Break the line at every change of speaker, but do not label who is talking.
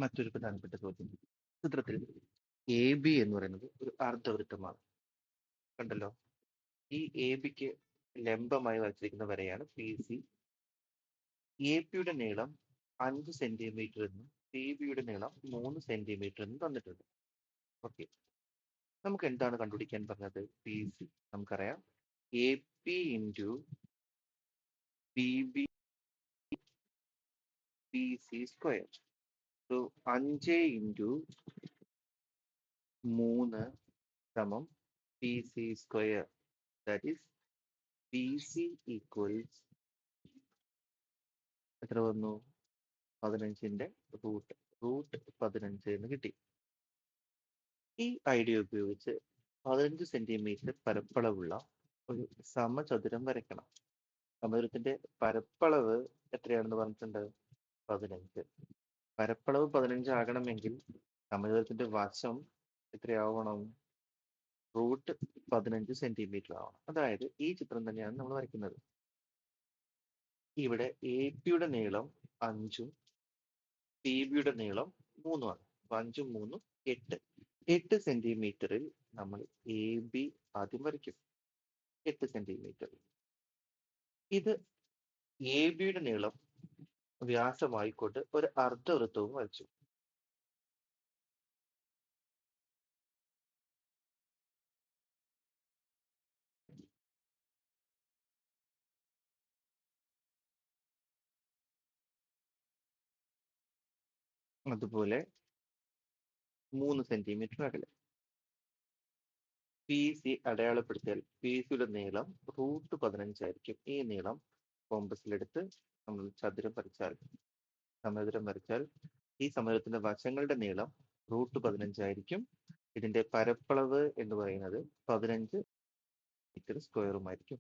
മറ്റൊരു പ്രധാനപ്പെട്ട ചോദ്യം. ചിത്രത്തിൽ എ ബി എന്ന് പറയുന്നത് ഒരു അർദ്ധവൃത്തമാണ്. കണ്ടല്ലോ. ഈ എ ബിക്ക് ലംബമായി വരച്ചിരിക്കുന്ന വരയാണ് പി സി. എ പിയുടെ നീളം 5 സെന്റിമീറ്റർ എന്നും പി ബിയുടെ നീളം 3 സെന്റിമീറ്റർ എന്നും തന്നിട്ടുണ്ട്. ഓക്കെ, നമുക്ക് എന്താണ് കണ്ടുപിടിക്കാൻ പറഞ്ഞത്? പി സി നമുക്കറിയാം, A P into P B P C square. So 5 into 3 സമം P C square. That is P C equals എത്ര വന്നു? 15ന്റെ റൂട്ട് 15 എന്ന് കിട്ടി. ഈ ഐഡിയ ഉപയോഗിച്ച് 15 സെന്റിമീറ്റർ പരപ്പളവുള്ള ഒരു സമചതുരം വരയ്ക്കണം. സമചതുരത്തിന്റെ പരപ്പളവ് എത്രയാണെന്ന് പറഞ്ഞിട്ടുണ്ട്? 15. പരപ്പളവ് 15 ആകണമെങ്കിൽ സമചതുരത്തിന്റെ വശം എത്രയാവണം? റൂട്ട് 15 സെന്റിമീറ്റർ ആവണം. അതായത് ഈ ചിത്രം തന്നെയാണ് നമ്മൾ വരയ്ക്കുന്നത്. ഇവിടെ എ പിയുടെ നീളം 5ഉം പി ബിയുടെ നീളം 3ഉമാണ്. 5ഉം 3ഉം 8. 8 സെന്റിമീറ്ററിൽ നമ്മൾ എ ബി ആദ്യം വരയ്ക്കും. 8 സെന്റിമീറ്റർ. ഇത് എ ബിയുടെ നീളം വ്യാസമായിക്കൊണ്ട് ഒരു അർദ്ധവൃത്തവും വരച്ചു. അതുപോലെ 3 സെന്റിമീറ്റർ അകലെ പി സി അടയാളപ്പെടുത്തിയാൽ പി സിയുടെ നീളം റൂട്ട് 15 ആയിരിക്കും. ഈ നീളം കോമ്പസിലെടുത്ത് നമ്മൾ സമചതുരം വരച്ചാൽ ഈ സമചതുരത്തിന്റെ വശങ്ങളുടെ നീളം റൂട്ട് 15 ആയിരിക്കും. ഇതിന്റെ പരപ്പളവ് എന്ന് പറയുന്നത് 15 മീറ്റർ സ്ക്വയറുമായിരിക്കും.